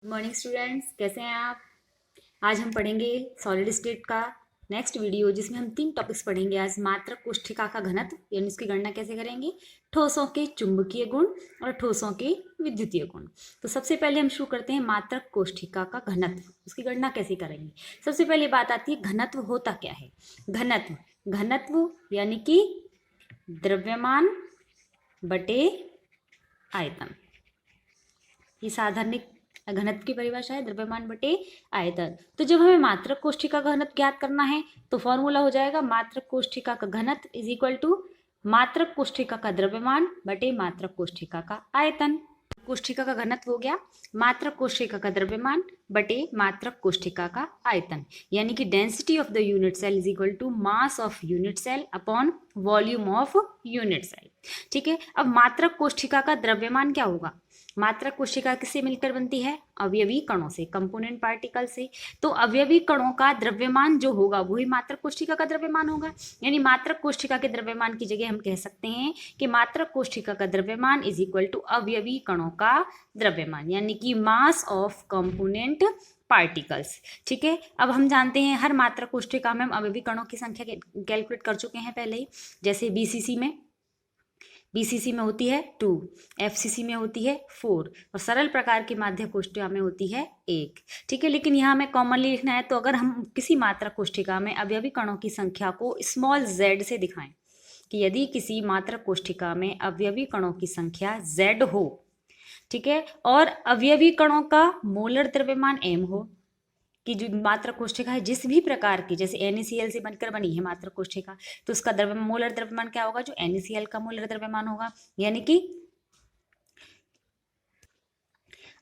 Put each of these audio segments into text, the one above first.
Good morning students, कैसे हैं आप। आज हम पढ़ेंगे सॉलिड स्टेट का नेक्स्ट वीडियो, जिसमें हम 3 टॉपिक्स पढ़ेंगे। आज मात्रक कोष्ठिका का घनत्व यानी उसकी गणना कैसे करेंगे, ठोसों के चुंबकीय गुण और ठोसों के विद्युतीय गुण। तो सबसे पहले हम शुरू करते हैं मात्रक कोष्ठिका का घनत्व, उसकी गणना कैसे करेंगे। सबसे पहले बात आती है घनत्व होता क्या है। घनत्व घनत्व यानी कि द्रव्यमान बटे आयतन, ये साधारणिक घनत्व की परिभाषा है, द्रव्यमान बटे आयतन। तो जब हमें मात्रक कोष्ठिका का घनत्व ज्ञात करना है तो फॉर्मूला हो जाएगा मात्रक कोष्ठिका का घनत्व इज इक्वल टू मात्रक कोष्ठिका का द्रव्यमान बटे मात्रक कोष्ठिका का आयतन। कोष्ठिका का घनत्व हो गया मात्रक कोष्ठिका का द्रव्यमान बटे मात्रक कोष्ठिका का आयतन, यानी कि density of the unit cell is equal to mass of unit cell upon volume of unit cell. ठीक है, अब मात्रक कोष्ठिका का द्रव्यमान क्या होगा। मात्रक कोशिका किससे मिलकर बनती है, अवयवी कणों से, कंपोनेंट पार्टिकल से। तो अवयवी कणों का द्रव्यमान जो होगा वही मात्रक कोशिका का द्रव्यमान होगा, यानी मात्रक कोशिका के द्रव्यमान की जगह हम कह सकते हैं कि मात्रक कोशिका का द्रव्यमान इज इक्वल टू अवयवी कणों का द्रव्यमान, यानी कि मास ऑफ कंपोनेंट पार्टिकल्स। ठीक है, अब हम जानते हैं हर मात्रक कोशिका में हम अवयवी कणों की संख्या कैलकुलेट कर चुके हैं पहले ही। जैसे बीसीसी में होती है 2, एफसीसी में होती है 4 और सरल प्रकार की माध्य कोष्ठिका में होती है 1। ठीक है, लेकिन यहाँ हमें कॉमनली लिखना है, तो अगर हम किसी मात्रक कोष्ठिका में अवयवी कणों की संख्या को स्मॉल z से दिखाएं कि यदि किसी मात्रक कोष्ठिका में अवयवी कणों की संख्या z हो, ठीक है, और अवयवी कणों का मोलर द्रव्यमान m हो, कि जो मात्रक कोष्ठिका है जिस भी प्रकार की, जैसे NaCl से बनकर बनी है मात्रक कोष्ठिका, तो उसका द्रव्यमान मोलर द्रव्यमान क्या होगा, जो NaCl का मोलर द्रव्यमान होगा, यानी कि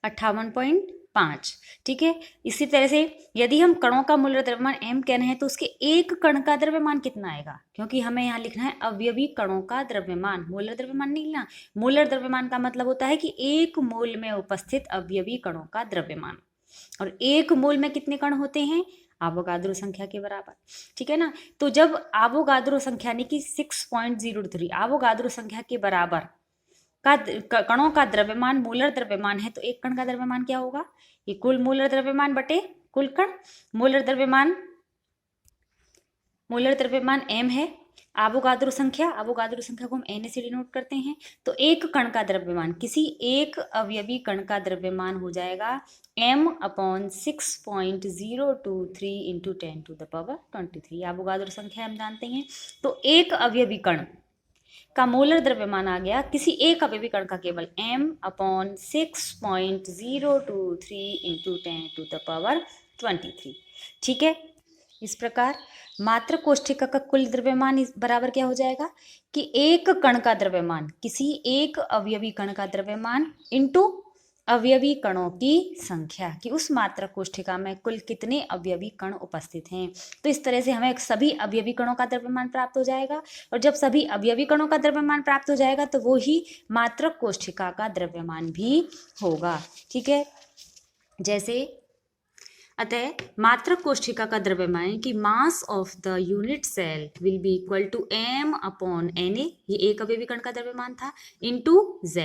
58.5। ठीक है, इसी तरह से यदि हम कणों का मोलर द्रव्यमान m कह रहे हैं तो उसके एक कण का द्रव्यमान कितना आएगा, क्योंकि हमें यहाँ लिखना है अवयवी कणों का द्रव्यमान, मोलर द्रव्यमान नहीं लिखना। मोलर द्रव्यमान का मतलब होता है कि एक मोल में उपस्थित अवयवी कणों का द्रव्यमान, और एक मोल में कितने कण होते हैं, आवोगाद्रो संख्या के बराबर। ठीक है ना, तो जब आवोगाद्रो संख्या यानी कि 6.03 आवोगाद्रो संख्या के बराबर का कणों का द्रव्यमान मोलर द्रव्यमान है, तो एक कण का द्रव्यमान क्या होगा, ये कुल मोलर द्रव्यमान बटे कुल कण। मोलर द्रव्यमान m है, आवोगाद्रो संख्या को हम Na से डिनोट करते हैं। तो एक कण का द्रव्यमान, किसी एक अवयवी कण का द्रव्यमान हो जाएगा m/6.023 इंटू 10⁻23। आवोगाद्रो संख्या हम जानते हैं, तो एक अवयवी कण का मोलर द्रव्यमान आ गया किसी एक अवयवी कण का केवल m/6.023 इंटू 10⁻23। ठीक है, इस प्रकार मात्रक कोष्ठिका का कुल द्रव्यमान इस बराबर क्या हो जाएगा कि एक कण का द्रव्यमान, किसी एक अवयवी कण का द्रव्यमान इंटू अवयवी कणों की संख्या, कि उस मात्रक कोष्ठिका में कुल कितने अवयवी कण उपस्थित हैं। तो इस तरह से हमें सभी अवयवी कणों का द्रव्यमान प्राप्त हो जाएगा, और जब सभी अवयवी कणों का द्रव्यमान प्राप्त हो जाएगा तो वो ही मात्रक कोष्ठिका का द्रव्यमान भी होगा। ठीक है, जैसे अतः मात्रक कोष्ठिका का द्रव्यमान की mass of the unit cell will be equal to m/Na, ये एक अवयवी कण का द्रव्यमान था, इंटू z,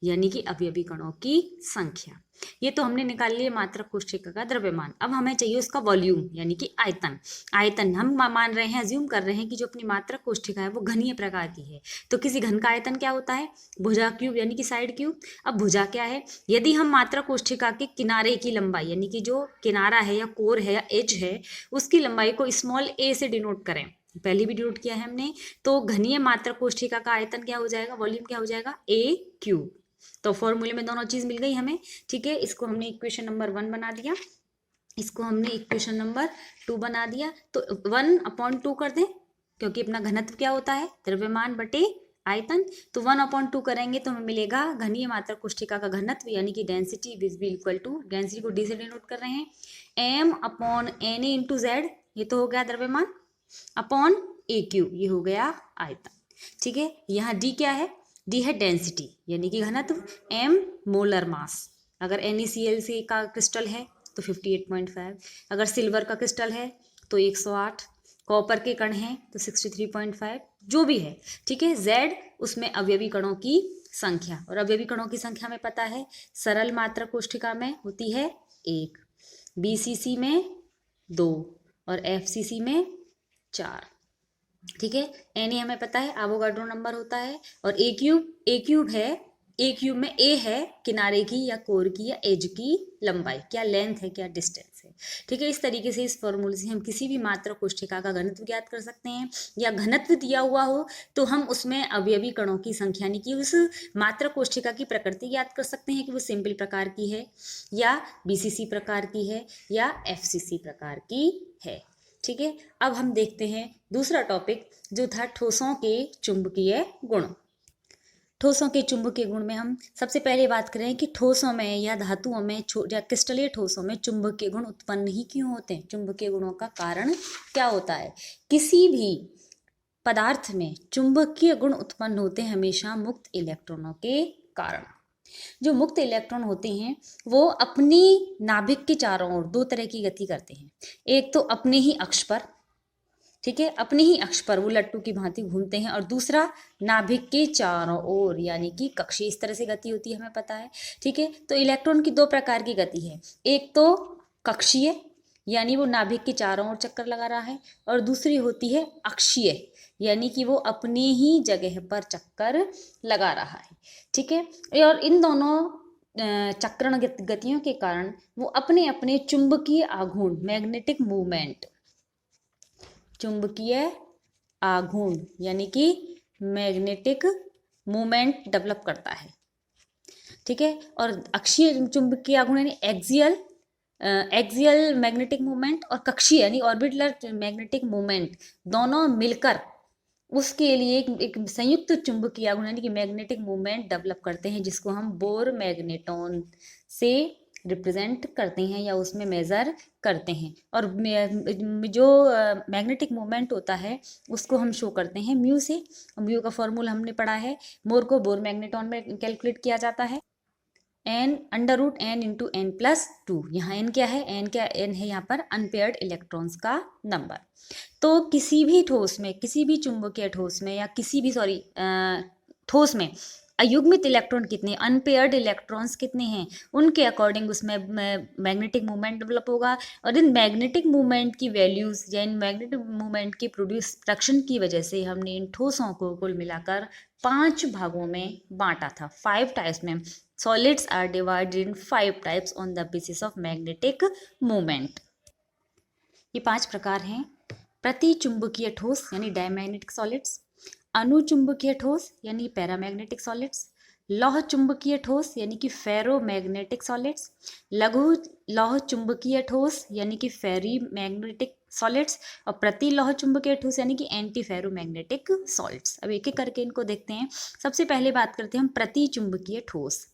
यानी कि अवयवी कणों की संख्या। ये तो हमने निकाल लिया मात्रक कोष्ठिका का द्रव्यमान। अब हमें चाहिए उसका वॉल्यूम यानी कि आयतन हम मान रहे हैं, अज्यूम कर रहे हैं कि जो अपनी मात्रक कोष्ठिका है वो घनीय प्रकार की है, तो किसी घन का आयतन क्या होता है, भुजा क्यूब यानी कि साइड क्यूब। अब भुजा क्या है, यदि हम मात्रक कोष्ठिका के किनारे की लंबाई यानी कि जो किनारा है या कोर है या एज है उसकी लंबाई को स्मॉल a से डिनोट करें, पहले भी डिनोट किया है हमने, तो घनीय मात्रक कोष्ठिका का आयतन क्या हो जाएगा, वॉल्यूम क्या हो जाएगा, a क्यूब। तो फॉर्मूले में दोनों चीज मिल गई हमें। ठीक है, इसको हमने इक्वेशन नंबर 1 बना दिया, इसको हमने इक्वेशन नंबर 2 बना दिया। तो 1/2 कर दें, क्योंकि अपना घनत्व क्या होता है, द्रव्यमान बटे आयतन। तो 1/2 करेंगे तो हमें मिलेगा घनीय मात्रक कोष्ठिका का घनत्व यानी कि density will be equal to, density को डी से डिनोट कर रहे हैं, m/Na इंटू जेड, ये तो हो गया द्रव्यमान, अपॉन a क्यूब, ये हो गया आयतन। ठीक है, यहाँ d क्या है, d है डेंसिटी यानी कि घनत्व, m मोलर मास, अगर NaCl से का क्रिस्टल है तो 58.5, अगर सिल्वर का क्रिस्टल है तो 108, कॉपर के कण हैं तो 63.5 जो भी है, ठीक है। Z उसमें अवयवी कणों की संख्या, और अवयवी कणों की संख्या में पता है सरल मात्रक कोष्ठिका में होती है 1, BCC में 2 और FCC में 4, ठीक है। Na हमें पता है एवोगाड्रो नंबर होता है, और ए क्यूब है, ए क्यूब में ए है किनारे की या कोर की या एज की लंबाई, क्या लेंथ है क्या डिस्टेंस है, ठीक है। इस तरीके से इस फॉर्मूले से हम किसी भी मात्रक कोष्ठिका का घनत्व ज्ञात कर सकते हैं, या घनत्व दिया हुआ हो तो हम उसमें अवयवी कणों की संख्या यानी कि उस मात्रक कोष्ठिका की प्रकृति ज्ञात कर सकते हैं कि वो सिंपल प्रकार की है या BCC प्रकार की है या FCC प्रकार की है, ठीक है। अब हम देखते हैं दूसरा टॉपिक जो था ठोसों के चुंबकीय गुण। ठोसों के चुंबकीय गुण में हम सबसे पहले बात करें कि ठोसों में या धातुओं में या क्रिस्टलीय ठोसों में चुंबकीय गुण उत्पन्न ही क्यों होते हैं, चुंबकीय गुणों का कारण क्या होता है। किसी भी पदार्थ में चुंबकीय गुण उत्पन्न होते हैं हमेशा मुक्त इलेक्ट्रॉनों के कारण। जो मुक्त इलेक्ट्रॉन होते हैं वो अपनी नाभिक के चारों ओर दो तरह की गति करते हैं, एक तो अपने ही अक्ष पर, ठीक है, अपने ही अक्ष पर वो लट्टू की भांति घूमते हैं, और दूसरा नाभिक के चारों ओर यानी कि कक्षीय, इस तरह से गति होती है हमें पता है, ठीक है। तो इलेक्ट्रॉन की दो प्रकार की गति है, एक तो कक्षीय यानी वो नाभिक के चारों ओर चक्कर लगा रहा है, और दूसरी होती है अक्षीय यानी कि वो अपने ही जगह पर चक्कर लगा रहा है, ठीक है। और इन दोनों चक्रण गतियों के कारण वो अपने अपने चुंबकीय आघूर्ण मैग्नेटिक मूवमेंट, चुंबकीय आघूर्ण यानी कि मैग्नेटिक मूवमेंट डेवलप करता है, ठीक है। और अक्षीय चुंबकीय आघूर्ण यानी एक्सियल मैग्नेटिक मूवमेंट, और कक्षीय यानी ऑर्बिटल मैग्नेटिक मूवमेंट, दोनों मिलकर उसके लिए एक संयुक्त चुंबकीय आघूर्ण यानी कि मैग्नेटिक मूवमेंट डेवलप करते हैं, जिसको हम बोर मैग्नेटॉन से रिप्रेजेंट करते हैं या उसमें मेजर करते हैं। और जो मैग्नेटिक मूवमेंट होता है उसको हम शो करते हैं म्यू से। म्यू का फॉर्मूला हमने पढ़ा है, मोर को बोर मैग्नेटॉन में कैलकुलेट किया जाता है n × n+2। यहाँ n क्या है, n है यहाँ पर अनपेयर्ड इलेक्ट्रॉन्स का नंबर। तो किसी भी ठोस में, किसी भी चुंबकीय ठोस में या किसी भी ठोस में अयुग्मित इलेक्ट्रॉन कितने, अनपेयर्ड इलेक्ट्रॉन्स कितने हैं, उनके अकॉर्डिंग उसमें मैग्नेटिक मूवमेंट डेवलप होगा। और इन मैग्नेटिक मूवमेंट की वैल्यूज या इन मैग्नेटिक मूवमेंट की प्रोडक्शन की वजह से हमने इन ठोसों को कुल मिलाकर 5 भागों में बांटा था, 5 टाइप्स में। Solids are divided in 5 types on the basis of magnetic movement। ये 5 प्रकार हैं, प्रति चुंबकीय ठोस यानी डायमैग्नेटिक सॉलिड्स, अनुचुंबकीय ठोस यानी पैरामैग्नेटिक सॉलिड्स, लौह चुंबकीय ठोस यानी कि फेरोमैग्नेटिक सॉलिड्स, लघु लौह चुंबकीय ठोस यानी कि फेरीमैग्नेटिक सॉलिड्स, और प्रति लौह चुंबकीय ठोस यानी कि एंटी फेरोमैग्नेटिक सॉलिड्स। अब एक एक करके इनको देखते हैं। सबसे पहले बात करते हैं हम प्रति चुंबकीय ठोस।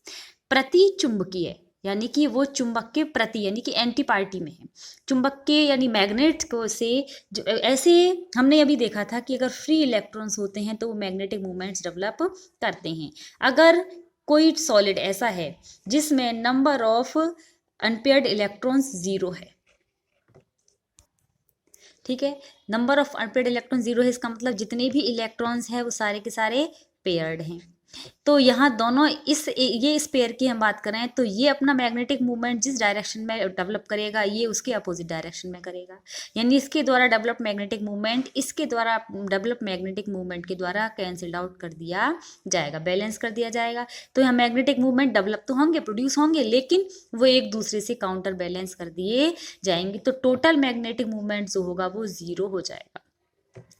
प्रति चुंबकीय यानी कि वो चुंबक के प्रति यानी कि एंटी पार्टी में है, चुंबक के यानी मैग्नेट को से जो ऐसे हमने अभी देखा था कि अगर फ्री इलेक्ट्रॉन्स होते हैं तो वो मैग्नेटिक मूवमेंट्स डेवलप करते हैं। अगर कोई सॉलिड ऐसा है जिसमें नंबर ऑफ अनपेयर्ड इलेक्ट्रॉन्स 0 है, ठीक है, नंबर ऑफ अनपेयर्ड इलेक्ट्रॉन 0 है, इसका मतलब जितने भी इलेक्ट्रॉन्स हैं वो सारे के सारे पेयर्ड हैं। तो यहाँ दोनों इस पेयर की हम बात करें तो ये अपना मैग्नेटिक मूवमेंट जिस डायरेक्शन में डेवलप करेगा ये उसके अपोजिट डायरेक्शन में करेगा, यानी इसके द्वारा डेवलप मैग्नेटिक मूवमेंट इसके द्वारा डेवलप मैग्नेटिक मूवमेंट के द्वारा कैंसिल आउट कर दिया जाएगा, बैलेंस कर दिया जाएगा। तो यहाँ मैग्नेटिक मूवमेंट डेवलप तो होंगे, प्रोड्यूस होंगे, लेकिन वो एक दूसरे से काउंटर बैलेंस कर दिए जाएंगे, तो टोटल मैग्नेटिक मूवमेंट जो होगा वो 0 हो जाएगा,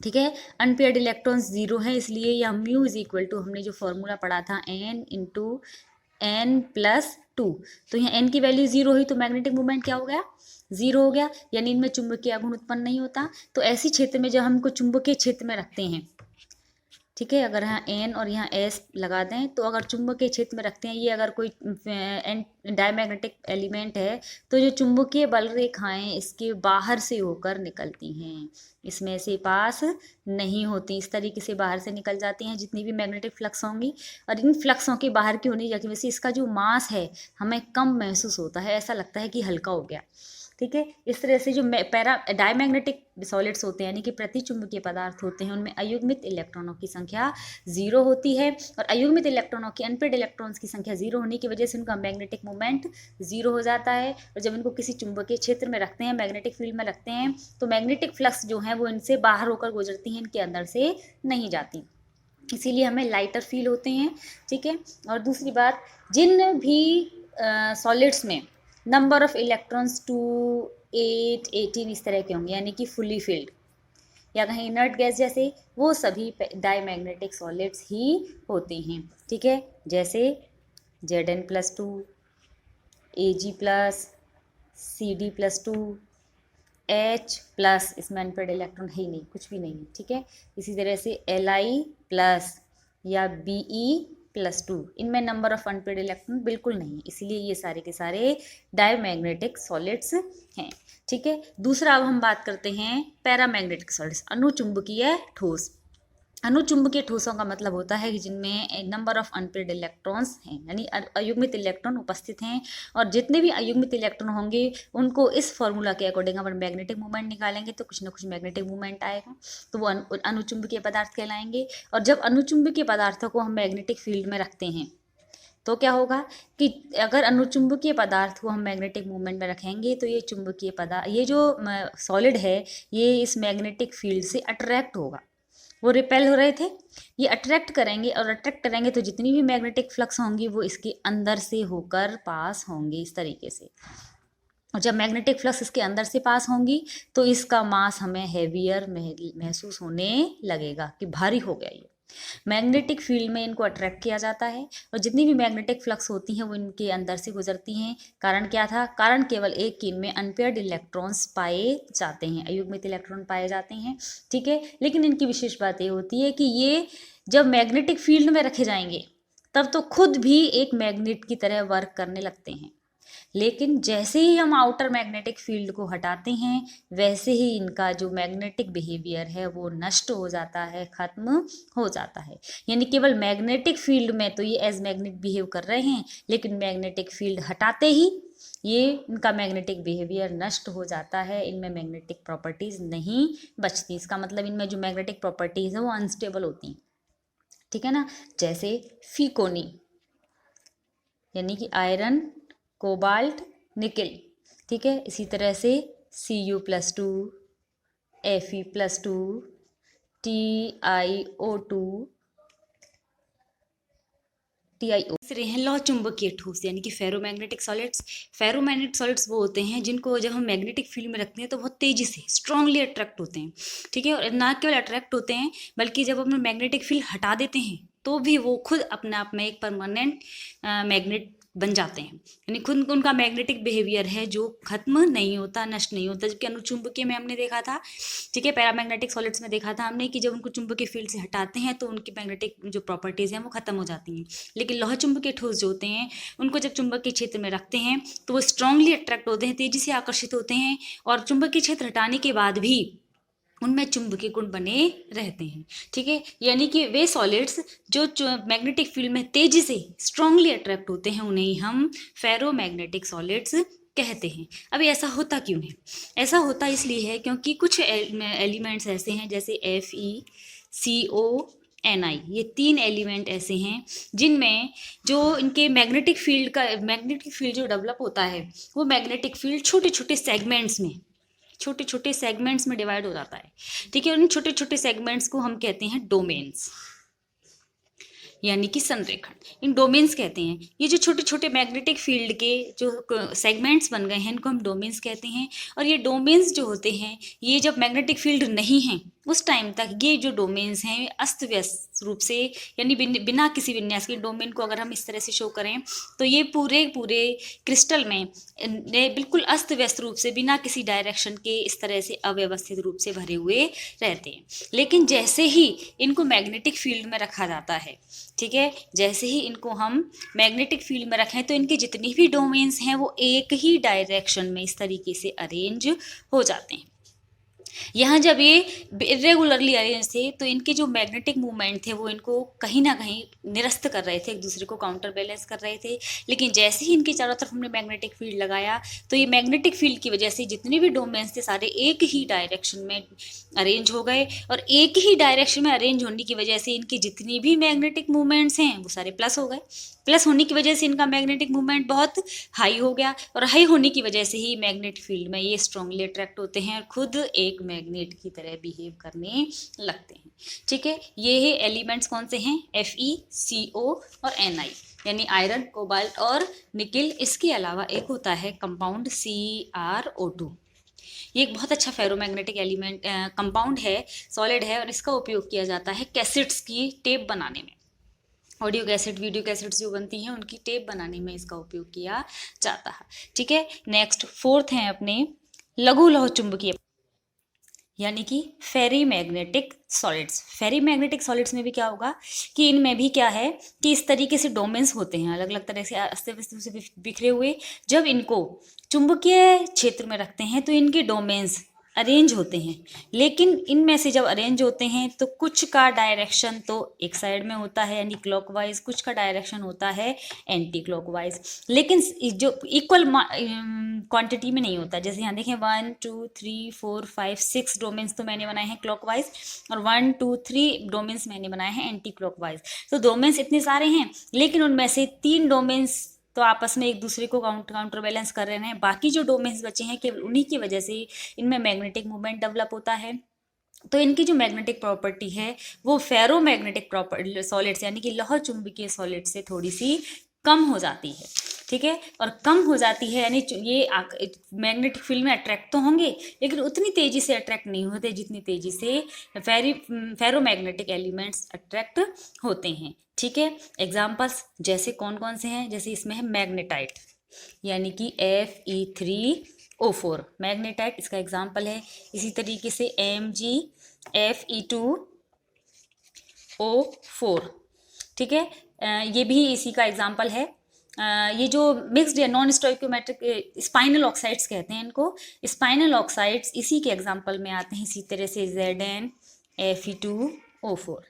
ठीक है। अनपेयर्ड इलेक्ट्रॉन्स 0 है, इसलिए यह म्यू इज इक्वल टू हमने जो फॉर्मूला पढ़ा था n × n+2, तो यहाँ n की वैल्यू 0 हुई तो मैग्नेटिक मूवमेंट क्या हो गया, 0 हो गया, यानी इनमें चुंबकीय आघूर्ण उत्पन्न नहीं होता। तो ऐसी क्षेत्र में जब हमको चुंबकीय क्षेत्र में रखते हैं, ठीक है, अगर यहाँ n और यहाँ s लगा दें तो अगर चुंबकीय क्षेत्र में रखते हैं, ये अगर कोई डायमैग्नेटिक एलिमेंट है तो जो चुंबकीय बल रेखाएं इसके बाहर से होकर निकलती हैं, इसमें से पास नहीं होती, इस तरीके से बाहर से निकल जाती हैं जितनी भी मैग्नेटिक फ्लक्स होंगी। और इन फ्लक्सों के बाहर की होने की वजह से इसका जो मास है हमें कम महसूस होता है, ऐसा लगता है कि हल्का हो गया। ठीक है। इस तरह से जो डायमैग्नेटिक सॉलिड्स होते हैं यानी कि प्रतिचुंबकीय पदार्थ होते हैं उनमें अयुग्मित इलेक्ट्रॉनों की संख्या 0 होती है, और अयुग्मित इलेक्ट्रॉनों की अनपेड इलेक्ट्रॉन्स की संख्या 0 होने की वजह से उनका मैग्नेटिक मोमेंट 0 हो जाता है। और जब इनको किसी चुंबकीय क्षेत्र में रखते हैं, मैग्नेटिक फील्ड में रखते हैं, तो मैग्नेटिक फ्लक्स जो है वो इनसे बाहर होकर गुजरती हैं, इनके अंदर से नहीं जाती, इसीलिए हमें लाइटर फील होते हैं। ठीक है। और दूसरी बात, जिन भी सॉलिड्स में नंबर ऑफ इलेक्ट्रॉन्स 2, 8, 18 इस तरह के होंगे यानी कि फुली फिल्ड या कहीं इनर्ट गैस जैसे, वो सभी डायमैग्नेटिक सॉलिड्स ही होते हैं। ठीक है। जैसे Zn+2, Ag+, Cd+2, H+, इसमें अनपेड इलेक्ट्रॉन है ही नहीं, कुछ भी नहीं है। ठीक है। इसी तरह से Li+ या Be+2, इनमें नंबर ऑफ अनपेड इलेक्ट्रॉन बिल्कुल नहीं, इसलिए ये सारे के सारे डायमैग्नेटिक सॉलिड्स हैं। ठीक है। दूसरा अब हम बात करते हैं पैरामैग्नेटिक सॉलिड्स, अनुचुंबकीय ठोस। अनुचुंबकीय ठोसों का मतलब होता है कि जिनमें नंबर ऑफ अनपेड इलेक्ट्रॉन्स हैं यानी अयुग्मित इलेक्ट्रॉन उपस्थित हैं, और जितने भी अयुग्मित इलेक्ट्रॉन होंगे उनको इस फॉर्मूला के अकॉर्डिंग अपन मैग्नेटिक मूवमेंट निकालेंगे तो कुछ ना कुछ मैग्नेटिक मूवमेंट आएगा, तो वो अनुचुंबकीय पदार्थ कहलाएंगे। और जब अनुचुंबकीय पदार्थों को हम मैग्नेटिक फील्ड में रखते हैं तो क्या होगा कि अगर अनुचुंबकीय पदार्थ को हम मैग्नेटिक मूवमेंट में रखेंगे तो ये चुंबकीय पदार्थ, ये जो सॉलिड है, ये इस मैग्नेटिक फील्ड से अट्रैक्ट होगा। वो रिपेल हो रहे थे, ये अट्रैक्ट करेंगे, और अट्रैक्ट करेंगे तो जितनी भी मैग्नेटिक फ्लक्स होंगी वो इसके अंदर से होकर पास होंगी इस तरीके से। और जब मैग्नेटिक फ्लक्स इसके अंदर से पास होंगी तो इसका मास हमें हैवियर महसूस होने लगेगा कि भारी हो गया ये। मैग्नेटिक फील्ड में इनको अट्रैक्ट किया जाता है, और जितनी भी मैग्नेटिक फ्लक्स होती हैं वो इनके अंदर से गुजरती हैं। कारण क्या था? कारण केवल एक कि इनमें अनपेयर्ड इलेक्ट्रॉन्स पाए जाते हैं, अयुग्मित इलेक्ट्रॉन पाए जाते हैं। ठीक है। लेकिन इनकी विशेष बात ये होती है कि ये जब मैग्नेटिक फील्ड में रखे जाएंगे तब तो खुद भी एक मैग्नेट की तरह वर्क करने लगते हैं, लेकिन जैसे ही हम आउटर मैग्नेटिक फील्ड को हटाते हैं वैसे ही इनका जो मैग्नेटिक बिहेवियर है वो नष्ट हो जाता है, खत्म हो जाता है। यानी केवल मैग्नेटिक फील्ड में तो ये एज मैग्नेट बिहेव कर रहे हैं, लेकिन मैग्नेटिक फील्ड हटाते ही ये इनका मैग्नेटिक बिहेवियर नष्ट हो जाता है, इनमें मैग्नेटिक प्रॉपर्टीज़ नहीं बचती। इसका मतलब इनमें जो मैग्नेटिक प्रॉपर्टीज़ हैं वो अनस्टेबल होती हैं। ठीक है ना। जैसे फीकोनी यानी कि आयरन, कोबाल्ट, निकल। ठीक है। इसी तरह से Cu+2, Fe+2, TiO2, तीसरे हैं लौह चुंबकीय ठोस यानी कि फेरोमैग्नेटिक सॉलिड्स। फेरोमैग्नेटिक सॉलिड्स वो होते हैं जिनको जब हम मैग्नेटिक फील्ड में रखते हैं तो बहुत तेजी से स्ट्रांगली अट्रैक्ट होते हैं। ठीक है। और ना केवल अट्रैक्ट होते हैं बल्कि जब हम मैग्नेटिक फील्ड हटा देते हैं तो भी वो खुद अपने आप में एक परमानेंट मैग्नेट बन जाते हैं, यानी खुद उनका मैग्नेटिक बिहेवियर है जो खत्म नहीं होता, नष्ट नहीं होता। जबकि अनुचुंबकीय में हमने देखा था, ठीक है, पैरामैग्नेटिक सॉलिड्स में देखा था हमने कि जब उनको चुंबकीय फील्ड से हटाते हैं तो उनकी मैग्नेटिक जो प्रॉपर्टीज़ हैं वो खत्म हो जाती हैं। लेकिन लौह चुंबकीय ठोस जो होते हैं उनको जब चुंबकीय क्षेत्र में रखते हैं तो वो स्ट्रांगली अट्रैक्ट होते हैं, तेजी से आकर्षित होते हैं, और चुंबकीय क्षेत्र हटाने के बाद भी उनमें चुंबकीय गुण बने रहते हैं। ठीक है। यानी कि वे सॉलिड्स जो मैग्नेटिक फील्ड में तेजी से स्ट्रांगली अट्रैक्ट होते हैं उन्हें हम फेरोमैग्नेटिक सॉलिड्स कहते हैं। अब ऐसा होता क्यों है? ऐसा होता इसलिए है क्योंकि कुछ एलिमेंट्स ऐसे हैं जैसे FeCO, Ni, ये 3 एलिमेंट ऐसे हैं जिनमें जो इनके मैग्नेटिक फील्ड जो डेवलप होता है वो मैग्नेटिक फील्ड छोटे छोटे सेगमेंट्स में डिवाइड हो जाता है। ठीक है। उन छोटे छोटे सेगमेंट्स को हम कहते हैं डोमेन्स यानी कि संरेखण, इन डोमेन्स कहते हैं। ये जो छोटे छोटे मैग्नेटिक फील्ड के जो सेगमेंट्स बन गए हैं इनको हम डोमेन्स कहते हैं। और ये डोमेन्स जो होते हैं ये जब मैग्नेटिक फील्ड नहीं है उस टाइम तक ये जो डोमेन्स हैं अस्त व्यस्त रूप से यानी बिना किसी विन्यास के, डोमेन को अगर हम इस तरह से शो करें तो ये पूरे क्रिस्टल में बिल्कुल अस्त व्यस्त रूप से बिना किसी डायरेक्शन के इस तरह से अव्यवस्थित रूप से भरे हुए रहते हैं। लेकिन जैसे ही इनको मैग्नेटिक फील्ड में रखा जाता है, ठीक है, जैसे ही इनको हम मैग्नेटिक फील्ड में रखें तो इनके जितनी भी डोमेन्स हैं वो एक ही डायरेक्शन में इस तरीके से अरेंज हो जाते हैं। यहाँ जब ये इरेगुलरली अरेंज थे तो इनके जो मैग्नेटिक मूवमेंट थे वो इनको कहीं ना कहीं निरस्त कर रहे थे, एक दूसरे को काउंटर बैलेंस कर रहे थे। लेकिन जैसे ही इनके चारों तरफ हमने मैग्नेटिक फील्ड लगाया तो ये मैग्नेटिक फील्ड की वजह से जितने भी डोमेन्स थे सारे एक ही डायरेक्शन में अरेंज हो गए, और एक ही डायरेक्शन में अरेंज होने की वजह से इनकी जितनी भी मैग्नेटिक मूवमेंट्स हैं वो सारे प्लस हो गए। प्लस होने की वजह से इनका मैग्नेटिक मूवमेंट बहुत हाई हो गया, और हाई होने की वजह से ही मैग्नेट फील्ड में ये स्ट्रांगली अट्रैक्ट होते हैं और खुद एक मैग्नेट की तरह बिहेव करने लगते हैं। ठीक है, ये है एलिमेंट्स कौन से हैं, FeCO और Ni, यानी आयरन, कोबाल्ट और निकिल। इसके अलावा एक होता है कंपाउंड CrO2। ये एक बहुत अच्छा फेरोमैग्नेटिक एलिमेंट कंपाउंड है, सॉलिड है, और इसका उपयोग किया जाता है कैसेट्स की टेप बनाने में। ऑडियो कैसेट, वीडियो कैसेट्स जो बनती हैं उनकी टेप बनाने में इसका उपयोग किया जाता है। ठीक है, नेक्स्ट फोर्थ है अपने लघु लौह चुंबकीय, यानी कि फेरी मैग्नेटिक सॉलिड्स। फेरी मैग्नेटिक सॉलिड्स में भी क्या होगा कि इनमें भी क्या है कि इस तरीके से डोमेन्स होते हैं अलग अलग तरह से अस्त व्यस्त से बिखरे हुए। जब इनको चुंबकीय क्षेत्र में रखते हैं तो इनके डोमेन्स अरेंज होते हैं, लेकिन इनमें से जब अरेंज होते हैं तो कुछ का डायरेक्शन तो एक साइड में होता है यानी क्लॉकवाइज, कुछ का डायरेक्शन होता है एंटी क्लॉकवाइज, लेकिन जो इक्वल क्वांटिटी में नहीं होता। जैसे यहाँ देखें 1 2 3 4 5 6 डोमेन्स तो मैंने बनाए हैं क्लॉकवाइज, और 1 2 3 डोमेन्स मैंने बनाए हैं एंटी क्लॉकवाइज। तो डोमेन्स इतने सारे हैं, लेकिन उनमें से 3 डोमेन्स तो आपस में एक दूसरे को काउंटर बैलेंस कर रहे हैं, बाकी जो डोमेन्स बचे हैं केवल उन्हीं की वजह से इनमें मैग्नेटिक मूवमेंट डेवलप होता है। तो इनकी जो मैग्नेटिक प्रॉपर्टी है वो फेरोमैग्नेटिक प्रॉपर्टी सॉलिड्स यानी कि लौह चुंबकीय सॉलिड से थोड़ी सी कम हो जाती है। ठीक है, और कम हो जाती है यानी ये मैग्नेटिक फील्ड में अट्रैक्ट तो होंगे लेकिन उतनी तेजी से अट्रैक्ट नहीं होते जितनी तेजी से फेरोमैग्नेटिक एलिमेंट्स अट्रैक्ट होते हैं। ठीक है, एग्जाम्पल्स जैसे कौन कौन से हैं, जैसे इसमें है मैग्नेटाइट यानी कि Fe3O4 मैग्नेटाइट, इसका एग्जाम्पल है। इसी तरीके से MgFe2O4, ठीक है, ये भी इसी का एग्जाम्पल है। ये जो मिक्स्ड या नॉन स्टोइकोमेट्रिक स्पाइनल ऑक्साइड्स कहते हैं इनको, स्पाइनल ऑक्साइड्स इसी के एग्जाम्पल में आते हैं। इसी तरह से ZnFe2O4,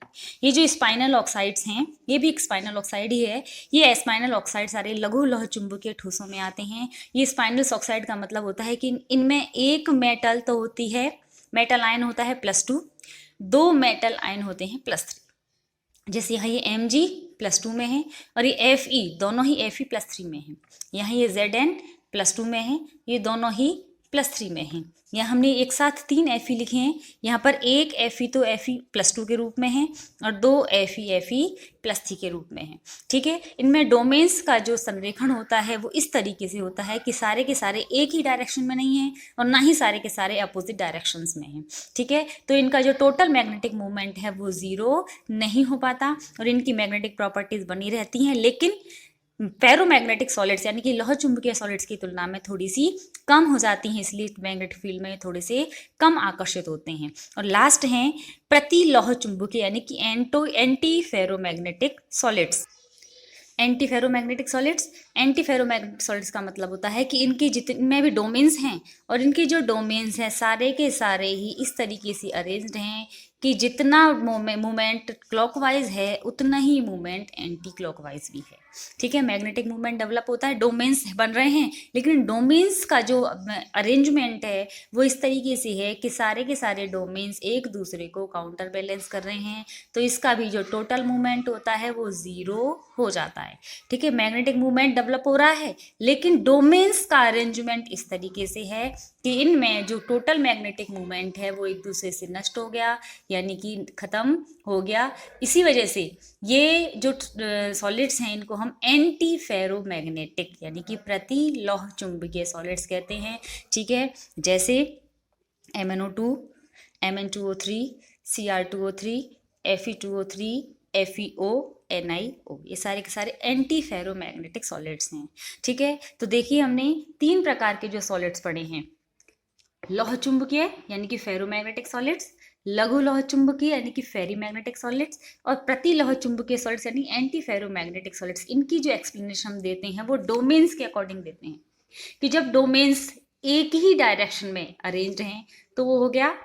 ये जो स्पाइनल ऑक्साइड्स हैं ये भी एक स्पाइनल ऑक्साइड ही है। ये स्पाइनल ऑक्साइड सारे लघु लौह चुंबकीय ठोसों में आते हैं। ये स्पाइनल ऑक्साइड का मतलब होता है कि इनमें एक मेटल तो होती है, मेटल आयन होता है +2, 2 मेटल आयन होते हैं +3। जैसे यहाँ ये Mg +2 में है और ये Fe दोनों ही Fe+3 में है। यहाँ ये Zn +2 में है, ये दोनों ही +3 में हैं। यहाँ हमने एक साथ 3 Fe लिखे हैं। यहाँ पर एक Fe तो Fe+2 के रूप में है और 2 Fe+3 के रूप में है। ठीक है, इनमें डोमेन्स का जो संरेखण होता है वो इस तरीके से होता है कि सारे के सारे एक ही डायरेक्शन में नहीं हैं और ना ही सारे के सारे अपोजिट डायरेक्शंस में हैं। ठीक है, तो इनका जो टोटल मैग्नेटिक मूवमेंट है वो 0 नहीं हो पाता और इनकी मैग्नेटिक प्रॉपर्टीज बनी रहती हैं, लेकिन फेरोमैग्नेटिक सॉलिड्स यानी कि लौह चुंबकीय सॉलिड्स की तुलना में थोड़ी सी कम हो जाती हैं, इसलिए मैग्नेटिक फील्ड में थोड़े से कम आकर्षित होते हैं। और लास्ट हैं प्रति लौह चुंबकीय यानी कि anti ferromagnetic solids. Anti ferromagnetic solids, anti ferromagnetic solids का मतलब होता है कि इनकी जितने भी डोमेन्स हैं और इनके जो डोमेन्स हैं सारे के सारे ही इस तरीके से अरेंज्ड हैं कि जितना मूवमेंट क्लॉकवाइज है उतना ही मूवमेंट एंटी क्लॉकवाइज भी है। ठीक है, मैग्नेटिक मूवमेंट डेवलप होता है, डोमेन्स बन रहे हैं, लेकिन डोमेन्स का जो अरेंजमेंट है वो इस तरीके से है कि सारे के सारे डोमेन्स एक दूसरे को काउंटर बैलेंस कर रहे हैं, तो इसका भी जो टोटल मूवमेंट होता है वो 0 हो जाता है। ठीक है, मैग्नेटिक मूवमेंट डेवलप हो रहा है लेकिन डोमेन्स का अरेंजमेंट इस तरीके से है कि इनमें जो टोटल मैग्नेटिक मूवमेंट है वो एक दूसरे से नष्ट हो गया यानी कि खत्म हो गया। इसी वजह से ये जो सॉलिड्स हैं इनको हम एंटी फेरोमैग्नेटिक यानी कि प्रति लौह चुंबकीय सॉलिड्स कहते हैं। ठीक है, जैसे MnO2, Mn2O3, Cr2O3, Fe2O3, FeO, NiO, ये सारे के सारे एंटी फेरोमैग्नेटिक सॉलिड्स हैं। ठीक है, तो देखिए हमने 3 प्रकार के जो सॉलिड्स पढ़े हैं, लौह चुंबकीय यानी कि फेरोमैग्नेटिक सॉलिड्स, लघु लौह चुंबकीय यानी कि फेरीमैग्नेटिक सॉलिड्स और प्रति लौह चुंबकीय सॉलिड्स यानी एंटी फेरोमैग्नेटिक सॉलिड्स। इनकी जो एक्सप्लेनेशन हम देते हैं वो डोमेन्स के अकॉर्डिंग देते हैं कि जब डोमेन्स एक ही डायरेक्शन में अरेंज्ड हैं तो वो हो गया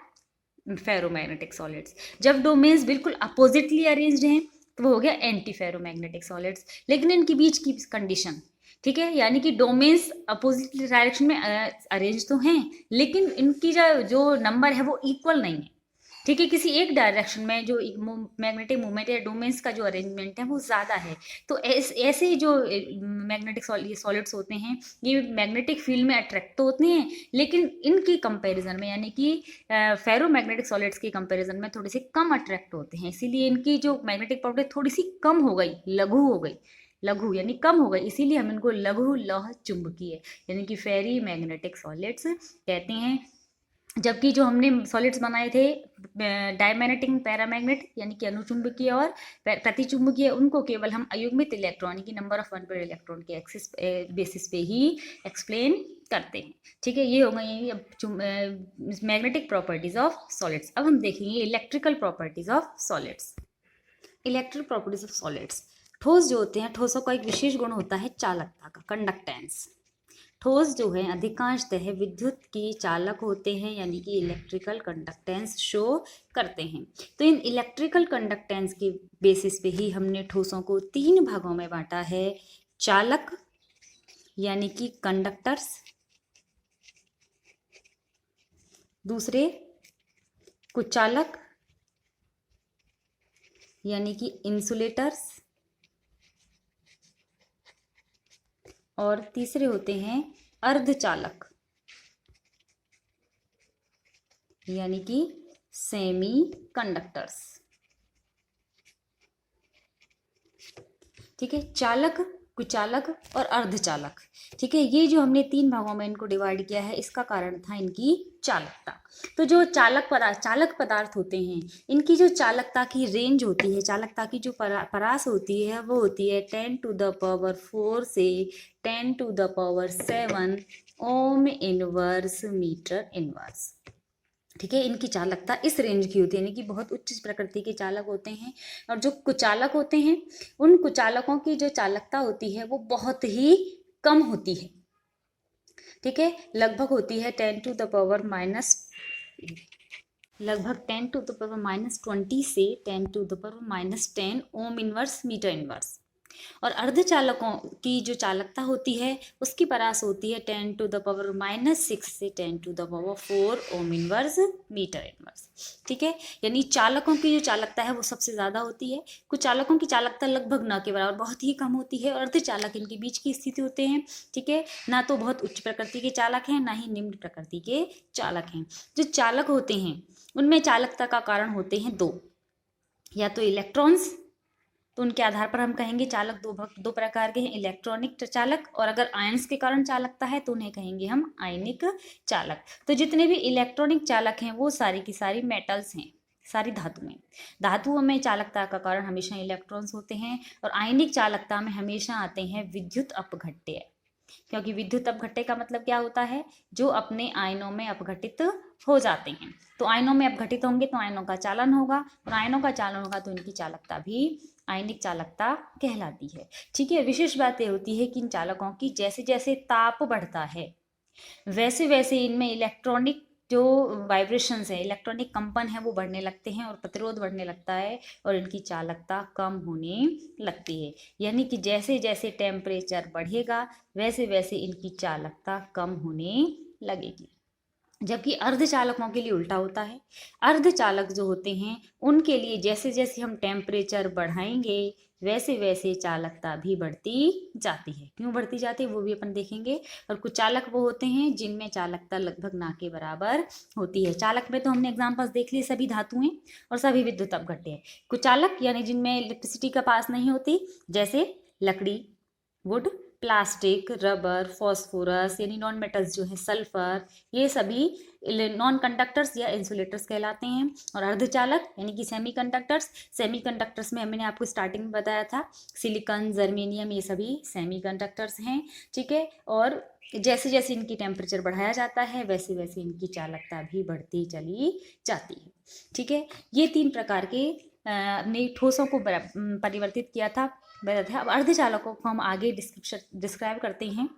फेरोमैग्नेटिक सॉलिड्स। जब डोमेन्स बिल्कुल अपोजिटली अरेंज्ड हैं तो वो हो गया एंटी फेरोमैग्नेटिक सॉलिड्स। लेकिन इनके बीच की कंडीशन, ठीक है, यानी कि डोमेन्स अपोजिट डायरेक्शन में अरेंज तो हैं, लेकिन इनकी जो नंबर है वो इक्वल नहीं है, ठीक है। किसी एक डायरेक्शन में जो मैग्नेटिक मूवमेंट या डोमेन्स का जो अरेंजमेंट है वो ज़्यादा है। तो ऐसे जो मैग्नेटिक सॉलिड्स होते हैं ये मैग्नेटिक फील्ड में अट्रैक्ट तो होते हैं, लेकिन इनकी कंपैरिजन में, यानी कि फेरो मैग्नेटिक सॉलिड्स की कंपैरिजन में थोड़े से कम अट्रैक्ट होते हैं। इसीलिए इनकी जो मैग्नेटिक प्रॉपर्टी थोड़ी सी कम हो गई, लघु हो गई, लघु यानी कम हो गई, इसीलिए हम इनको लघु लौह चुंबकीय यानी कि फेरी मैग्नेटिक सॉलिड्स कहते हैं। जबकि जो हमने सॉलिड्स बनाए थे डायमैग्नेटिक पैरामैग्नेट यानी कि अनुचुंबकीय और प्रतिचुंबकीय, उनको केवल हम अयुग्मित इलेक्ट्रॉन की number of one pair electron के एक्सिस बेसिस पे ही एक्सप्लेन करते हैं, ठीक है। ये हो गई अब मैग्नेटिक प्रॉपर्टीज ऑफ सॉलिड्स। अब हम देखेंगे electrical properties of solids. Electrical properties of solids, ठोस जो होते हैं, ठोसों का एक विशेष गुण होता है चालकता का, कंडक्टेंस। ठोस जो है अधिकांशतः विद्युत की चालक होते हैं, यानी कि इलेक्ट्रिकल कंडक्टेंस शो करते हैं। तो इन इलेक्ट्रिकल कंडक्टेंस के बेसिस पे ही हमने ठोसों को 3 भागों में बांटा है, चालक यानी कि कंडक्टर्स, दूसरे कुचालक यानी कि इंसुलेटर्स, और तीसरे होते हैं अर्धचालक यानी कि सेमी कंडक्टर्स, ठीक है। चालक, कुचालक और अर्धचालक, ठीक है। ये जो हमने 3 भागों में इनको डिवाइड किया है, इसका कारण था इनकी चालकता। तो जो चालक पदार्थ होते हैं, इनकी जो चालकता की रेंज होती है, चालकता की जो परास होती है वो होती है 10⁴ से 10⁻7 ओम इनवर्स मीटर इनवर्स, ठीक है। इनकी चालकता इस रेंज की होती है, यानी कि बहुत उच्च प्रकृति के चालक होते हैं। और जो कुचालक होते हैं, उन कुचालकों की जो चालकता होती है वो बहुत ही कम होती है, ठीक है। लगभग होती है 10⁻20 से 10⁻10 ओम इनवर्स मीटर इनवर्स। और अर्धचालकों की जो चालकता होती है उसकी परास होती है 10⁻6 से 10⁴ ओम इनवर्स मीटर इनवर्स, ठीक है। यानी चालकों की जो चालकता है वो सबसे ज़्यादा होती है, कुछ चालकों की चालकता लगभग न के बराबर बहुत ही कम होती है, और अर्धचालक इनके बीच की स्थिति होते हैं, ठीक है। ना तो बहुत उच्च प्रकृति के चालक हैं, ना ही निम्न प्रकृति के चालक हैं। जो चालक होते हैं उनमें चालकता का कारण होते हैं 2, या तो इलेक्ट्रॉन्स, तो उनके आधार पर हम कहेंगे चालक दो प्रकार के हैं, इलेक्ट्रॉनिक चालक, और अगर आयंस के कारण चालकता है तो उन्हें कहेंगे हम आयनिक चालक। तो जितने भी इलेक्ट्रॉनिक चालक हैं वो सारी की सारी मेटल्स हैं, सारी धातुओं में चालकता का कारण हमेशा इलेक्ट्रॉन्स होते हैं, और आयनिक चालकता में हमेशा आते हैं विद्युत अपघट्य, क्योंकि विद्युत अपघट्य का मतलब क्या होता है, जो अपने आयनों में अपघटित हो जाते हैं। तो आयनों में अपघटित होंगे तो आयनों का चालन होगा, और आयनों का चालन होगा तो इनकी चालकता भी आयनिक चालकता कहलाती है, ठीक है। विशेष बात यह होती है कि इन चालकों की जैसे जैसे ताप बढ़ता है वैसे वैसे इनमें इलेक्ट्रॉनिक जो वाइब्रेशंस है, इलेक्ट्रॉनिक कंपन है वो बढ़ने लगते हैं, और प्रतिरोध बढ़ने लगता है, और इनकी चालकता कम होने लगती है। यानी कि जैसे जैसे टेम्परेचर बढ़ेगा वैसे वैसे इनकी चालकता कम होने लगेगी। जबकि अर्धचालकों के लिए उल्टा होता है, अर्धचालक जो होते हैं उनके लिए जैसे जैसे हम टेम्परेचर बढ़ाएंगे वैसे वैसे चालकता भी बढ़ती जाती है। क्यों बढ़ती जाती है वो भी अपन देखेंगे। और कुछ चालक वो होते हैं जिनमें चालकता लगभग ना के बराबर होती है। चालक में तो हमने एग्जाम्पल्स देख लिए, सभी धातुएं और सभी विद्युत अपघट्य। कुछ चालक यानी जिनमें इलेक्ट्रिसिटी का पास नहीं होती, जैसे लकड़ी, वुड, प्लास्टिक, रबर, फॉस्फोरस यानी नॉन मेटल्स जो है, सल्फर, ये सभी नॉन कंडक्टर्स या इंसुलेटर्स कहलाते हैं। और अर्धचालक यानी कि सेमीकंडक्टर्स में मैंने आपको स्टार्टिंग में बताया था, सिलिकॉन, जर्मेनियम, ये सभी सेमीकंडक्टर्स हैं, ठीक है। और जैसे जैसे इनकी टेम्परेचर बढ़ाया जाता है वैसे वैसे इनकी चालकता भी बढ़ती चली जाती है, ठीक है। ये 3 प्रकार के अपने ठोसों को परिवर्तित किया था। अब अर्धचालकों को हम आगे डिस्क्राइब करते हैं।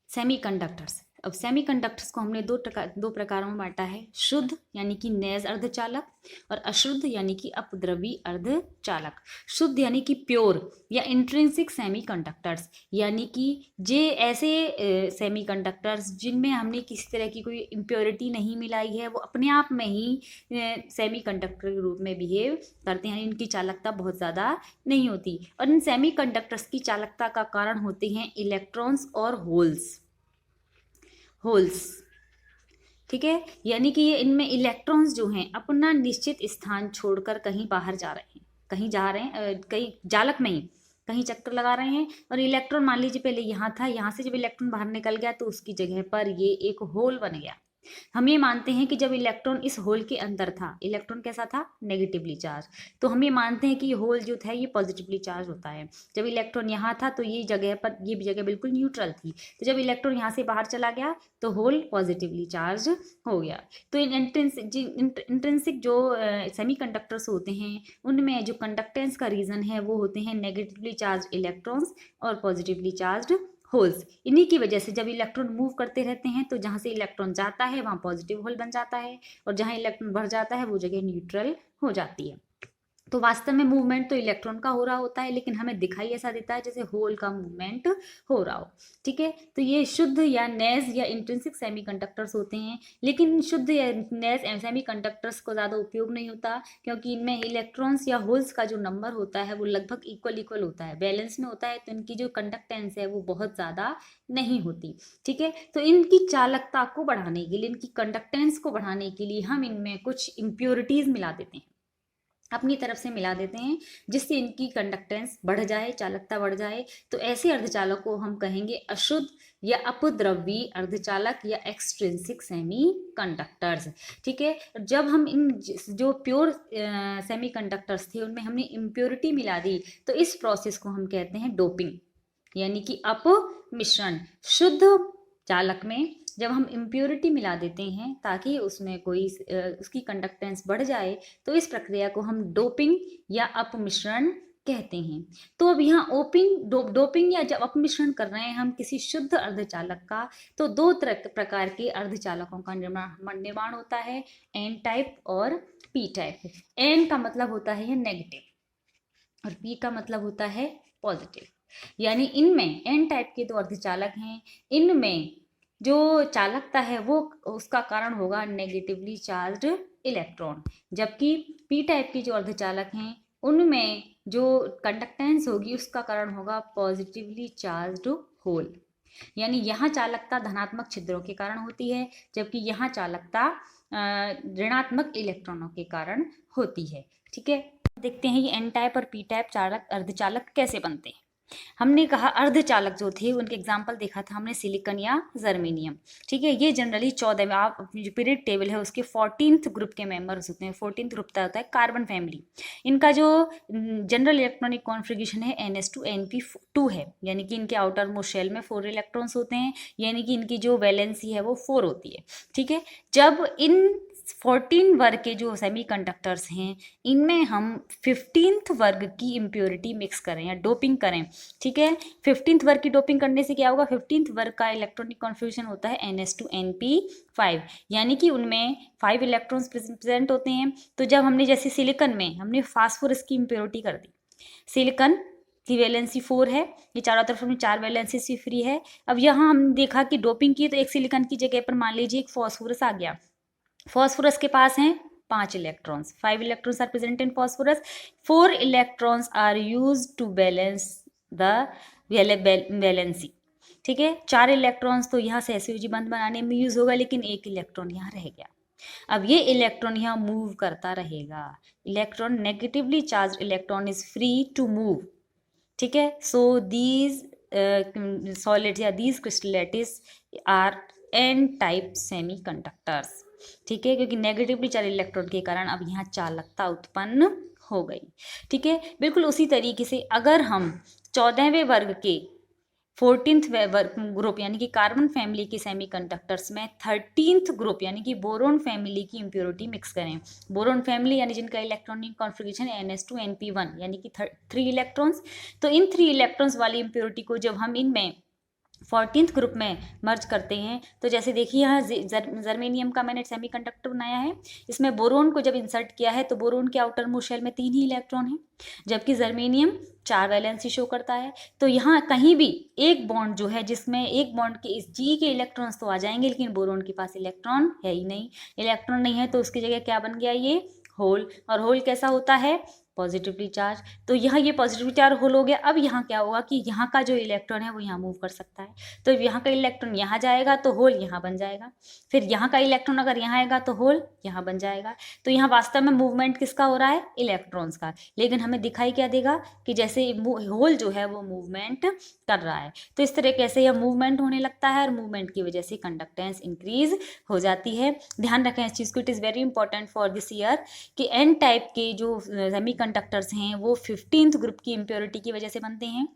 सेमीकंडक्टर्स, अब सेमीकंडक्टर्स को हमने दो प्रकारों में बांटा है, शुद्ध यानी कि नैज अर्धचालक और अशुद्ध यानी कि अपद्रवी अर्धचालक। शुद्ध यानी कि प्योर या इंट्रिंसिक सेमीकंडक्टर्स, यानी कि जे ऐसे सेमीकंडक्टर्स जिनमें हमने किसी तरह की कोई इम्प्योरिटी नहीं मिलाई है, वो अपने आप में ही सेमीकंडक्टर के रूप में बिहेव करते हैं, इनकी चालकता बहुत ज़्यादा नहीं होती। और इन सेमीकंडक्टर्स की चालकता का कारण होते हैं इलेक्ट्रॉन्स और होल्स। ठीक है, यानी कि ये इनमें इलेक्ट्रॉन्स जो हैं अपना निश्चित स्थान छोड़कर कहीं बाहर जा रहे हैं, कहीं जालक में ही कहीं चक्कर लगा रहे हैं, और इलेक्ट्रॉन मान लीजिए पहले यहाँ था, यहाँ से जब इलेक्ट्रॉन बाहर निकल गया तो उसकी जगह पर ये एक होल बन गया। हम ये मानते हैं कि जब इलेक्ट्रॉन इस होल के अंदर था, इलेक्ट्रॉन कैसा था, नेगेटिवली चार्ज, तो हम ये मानते हैं कि ये होल जो था ये पॉजिटिवली चार्ज होता है। जब इलेक्ट्रॉन यहाँ था तो ये जगह बिल्कुल न्यूट्रल थी, तो जब इलेक्ट्रॉन यहाँ से बाहर चला गया तो होल पॉजिटिवली चार्ज हो गया। तो इन इंट्रिंसिक जो सेमीकंडक्टर्स होते हैं उनमें जो कंडक्टेंस का रीजन है वो होते हैं नेगेटिवली चार्ज इलेक्ट्रॉन्स और पॉजिटिवली चार्ज होल्स। इन्हीं की वजह से जब इलेक्ट्रॉन मूव करते रहते हैं तो जहाँ से इलेक्ट्रॉन जाता है वहाँ पॉजिटिव होल बन जाता है, और जहाँ इलेक्ट्रॉन बढ़ जाता है वो जगह न्यूट्रल हो जाती है। तो वास्तव में मूवमेंट तो इलेक्ट्रॉन का हो रहा होता है, लेकिन हमें दिखाई ऐसा देता है जैसे होल का मूवमेंट हो रहा हो। ठीक है, तो ये शुद्ध या नैज या इंट्रिंसिक सेमीकंडक्टर्स होते हैं। लेकिन शुद्ध या नैज सेमीकंडक्टर्स को ज़्यादा उपयोग नहीं होता, क्योंकि इनमें इलेक्ट्रॉन्स या होल्स का जो नंबर होता है वो लगभग इक्वल होता है, बैलेंस में होता है, तो इनकी जो कंडक्टेंस है वो बहुत ज़्यादा नहीं होती। ठीक है, तो इनकी चालकता को बढ़ाने के लिए, इनकी कंडक्टेंस को बढ़ाने के लिए हम इनमें कुछ इम्प्योरिटीज़ मिला देते हैं, अपनी तरफ से मिला देते हैं, जिससे इनकी कंडक्टेंस बढ़ जाए, चालकता बढ़ जाए। तो ऐसे अर्धचालक को हम कहेंगे अशुद्ध या अपद्रवी अर्धचालक या एक्सट्रिंसिक सेमी कंडक्टर्स। ठीक है, जब हम इन जो प्योर सेमी कंडक्टर्स थे उनमें हमने इम्प्योरिटी मिला दी, तो इस प्रोसेस को हम कहते हैं डोपिंग, यानी कि अपमिश्रण। शुद्ध चालक में जब हम इम्प्योरिटी मिला देते हैं ताकि उसमें कोई उसकी कंडक्टेंस बढ़ जाए, तो इस प्रक्रिया को हम डोपिंग या अपमिश्रण कहते हैं। तो अब यहाँ डोपिंग या जब अपमिश्रण कर रहे हैं हम किसी शुद्ध अर्धचालक का, तो दो प्रकार के अर्धचालकों का निर्माण होता है, एन टाइप और पी टाइप। एन का मतलब होता है नेगेटिव और पी का मतलब होता है पॉजिटिव। यानी इनमें एन टाइप के दो अर्धचालक हैं, इनमें जो चालकता है वो उसका कारण होगा नेगेटिवली चार्ज्ड इलेक्ट्रॉन, जबकि पी टाइप के जो अर्धचालक हैं उनमें जो कंडक्टेंस होगी उसका कारण होगा पॉजिटिवली चार्ज्ड होल। यानी यहाँ चालकता धनात्मक छिद्रों के कारण होती है, जबकि यहाँ चालकता ऋणात्मक इलेक्ट्रॉनों के कारण होती है। ठीक है, देखते हैं ये एन टाइप और पी टाइप चालक अर्धचालक कैसे बनते हैं। हमने कहा अर्धचालक जो थे उनके एग्जाम्पल देखा था हमने, सिलिकॉन या जर्मेनियम। ठीक है, ये जनरली 14 में, आप अपनी जो पीरियड टेबल है उसके 14th ग्रुप के मेंबर्स होते हैं। 14th ग्रुप का होता है कार्बन फैमिली। इनका जो जनरल इलेक्ट्रॉनिक कॉन्फ़िगरेशन है NS2 है, यानी कि इनके आउटर मोस्ट शेल में 4 इलेक्ट्रॉन्स होते हैं, यानी कि इनकी जो वैलेंसी है वो 4 होती है। ठीक है, जब इन 14 वर्ग के जो सेमीकंडक्टर्स हैं इनमें हम 15th वर्ग की इम्प्योरिटी मिक्स करें या डोपिंग करें। ठीक है, 15th वर्ग की डोपिंग करने से क्या होगा, 15th वर्ग का इलेक्ट्रॉनिक कॉन्फ़िगरेशन होता है NS2NP5, यानी कि उनमें 5 इलेक्ट्रॉन्स प्रेजेंट होते हैं। तो जब हमने जैसे सिलिकॉन में हमने फास्फोरस की इम्प्योरिटी कर दी, सिलिकॉन की वैलेंसी 4 है, ये चारों तरफ में 4 वैलेंसी से फ्री है। अब यहाँ हम देखा कि डोपिंग की तो एक सिलिकॉन की जगह पर मान लीजिए एक फॉस्फोरस आ गया। फॉस्फोरस के पास हैं 5 electrons, 5 electrons are present in phosphorus, 4 electrons are used to balance the valency. ठीक है, 4 इलेक्ट्रॉन्स तो यहाँ से SUG बंध बनाने में यूज होगा, लेकिन एक इलेक्ट्रॉन यहाँ रह गया। अब ये इलेक्ट्रॉन यहाँ मूव करता रहेगा, electron negatively charge electron is free to move. ठीक है, सो दीज सॉलिड्स या these crystal lattice are n type semiconductors. ठीक है, क्योंकि नेगेटिवली चार्ज इलेक्ट्रॉन के कारण अब यहाँ चालकता उत्पन्न हो गई। ठीक है, बिल्कुल उसी तरीके से अगर हम 14वें वर्ग के 14th वर्ग ग्रुप यानी कि कार्बन फैमिली के सेमीकंडक्टर्स में 13th ग्रुप यानी कि बोरोन फैमिली की इम्प्योरिटी मिक्स करें। बोरोन फैमिली यानी जिनका इलेक्ट्रॉनिक कॉन्फ़िगरेशन NS2NP1 यानी कि 3 इलेक्ट्रॉन्स, तो इन 3 इलेक्ट्रॉन्स वाली इम्प्योरिटी को जब हम इनमें 14th ग्रुप में मर्ज करते हैं। तो जैसे देखिए यहाँ जर्मेनियम का मैंने सेमीकंडक्टर बनाया है, इसमें बोरोन को जब इंसर्ट किया है तो बोरोन के आउटर मोस्ट शेल में 3 ही इलेक्ट्रॉन हैं, जबकि जर्मेनियम 4 वैलेंसी शो करता है। तो यहाँ कहीं भी एक बॉन्ड जो है जिसमें एक बॉन्ड के इस जी के इलेक्ट्रॉन्स तो आ जाएंगे, लेकिन बोरोन के पास इलेक्ट्रॉन है ही नहीं। इलेक्ट्रॉन नहीं है तो उसकी जगह क्या बन गया, ये होल। और होल कैसा होता है, पॉजिटिवली चार्ज। तो यहाँ ये पॉजिटिवली चार्ज होल हो गया। अब यहाँ क्या होगा कि यहाँ का जो इलेक्ट्रॉन है वो यहाँ मूव कर सकता है, तो यहाँ का इलेक्ट्रॉन यहाँ जाएगा तो होल यहाँ बन जाएगा, फिर यहाँ का इलेक्ट्रॉन अगर यहाँ आएगा तो होल यहाँ बन जाएगा। तो यहाँ वास्तव में मूवमेंट किसका हो रहा है, इलेक्ट्रॉन्स का, लेकिन हमें दिखाई क्या देगा कि जैसे होल जो है वो मूवमेंट कर रहा है। तो इस तरह कैसे यह मूवमेंट होने लगता है और मूवमेंट की वजह से कंडक्टेंस इंक्रीज हो जाती है। ध्यान रखें इस चीज़ को, it is very important for this year कि एन टाइप के जो सेमीकंडक्टर्स हैं वो 15th ग्रुप की इम्प्योरिटी की वजह से बनते हैं,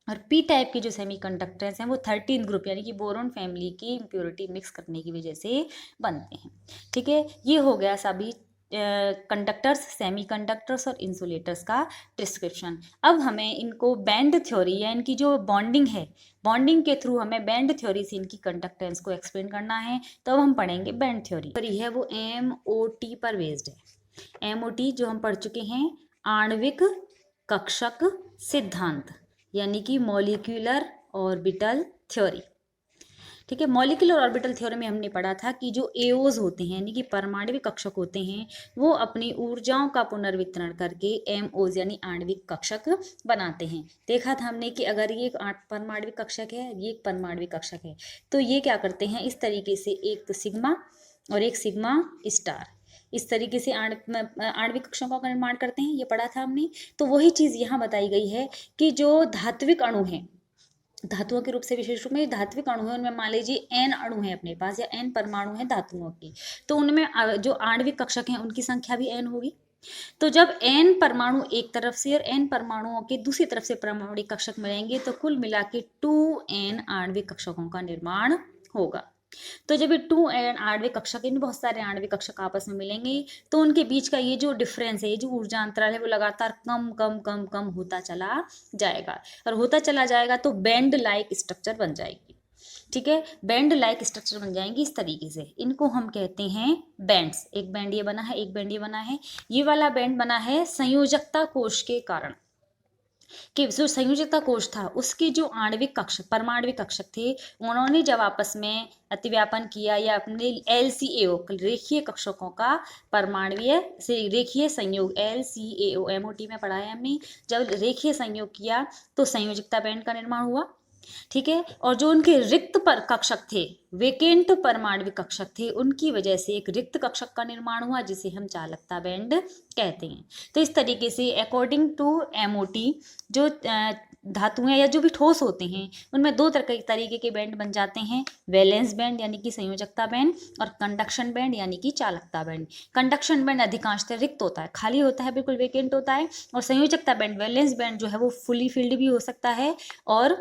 और पी टाइप के जो सेमीकंडक्टर्स हैं वो 13th ग्रुप यानी कि बोरोन फैमिली की इम्प्योरिटी मिक्स करने की वजह से बनते हैं। ठीक है, ये हो गया सभी कंडक्टर्स, सेमीकंडक्टर्स और इंसुलेटर्स का डिस्क्रिप्शन। अब हमें इनको बैंड थ्योरी या इनकी जो बॉन्डिंग है, बॉन्डिंग के थ्रू हमें बैंड थ्योरी से इनकी कंडक्टेंस को एक्सप्लेन करना है। तो अब हम पढ़ेंगे बैंड थ्योरी है वो MOT पर बेस्ड है। MOT जो हम पढ़ चुके हैं, आणविक कक्षक सिद्धांत यानी कि मॉलिक्यूलर ऑर्बिटल थ्योरी। ठीक है, मॉलिक्यूलर ऑर्बिटल थ्योरी में हमने पढ़ा था कि जो एओज होते हैं यानी कि परमाणविक कक्षक होते हैं वो अपनी ऊर्जाओं का पुनर्वितरण करके एमओज यानी आणविक कक्षक बनाते हैं। देखा था हमने कि अगर ये एक परमाणविक कक्षक है, ये एक परमाणविक कक्षक है, तो ये क्या करते हैं इस तरीके से, एक तो सिग्मा और एक सिग्मा स्टार, इस तरीके से आणविक कक्षकों का निर्माण करते हैं, ये पढ़ा था हमने। तो वही चीज़ यहाँ बताई गई है कि जो धात्विक अणु हैं, धातुओं के रूप से विशेष रूप में धात्विक अणु है, उनमें मान लीजिए n अणु है अपने पास या n परमाणु है धातुओं की, तो उनमें जो आणविक कक्षक हैं उनकी संख्या भी n होगी। तो जब n परमाणु एक तरफ से और n परमाणुओं के दूसरी तरफ से परमाणु कक्षक मिलेंगे तो कुल मिला के 2n आणविक कक्षकों का निर्माण होगा। तो जब ये 2n आणविक कक्षक, इन बहुत सारे आणविक कक्षक आपस में मिलेंगे तो उनके बीच का ये जो डिफरेंस है, ये जो ऊर्जा अंतराल है वो लगातार कम कम कम कम होता चला जाएगा, और होता चला जाएगा तो बैंड लाइक स्ट्रक्चर बन जाएगी। ठीक है, बैंड लाइक स्ट्रक्चर बन जाएंगी इस तरीके से, इनको हम कहते हैं बैंड्स। एक बैंड ये बना है, एक बैंड ये बना है। ये वाला बैंड बना है संयोजकता कोश के कारण, कि जो संयोजकता कोश था उसके जो आणविक कक्षक, परमाणविक कक्षक थे, उन्होंने जब आपस में अतिव्यापन किया या अपने LCAO रेखीय कक्षकों का परमाणवीय से रेखीय संयोग, LCAO MOT में पढ़ा है हमने, जब रेखीय संयोग किया तो संयोजकता बैंड का निर्माण हुआ। ठीक है, और जो उनके रिक्त पर कक्षक थे, वेकेंट परमाणविक कक्षक थे, उनकी वजह से एक रिक्त कक्षक का निर्माण हुआ जिसे हम चालकता बैंड कहते हैं। तो इस तरीके से अकॉर्डिंग टू MOT जो धातुएं या जो भी ठोस होते हैं उनमें दो तरीके के बैंड बन जाते हैं, वैलेंस बैंड यानी कि संयोजकता बैंड और कंडक्शन बैंड यानी कि चालकता बैंड। कंडक्शन बैंड अधिकांशतः रिक्त होता है, खाली होता है, बिल्कुल वेकेंट होता है, और संयोजकता बैंड, वैलेंस बैंड जो है वो फुली फिल्ड भी हो सकता है और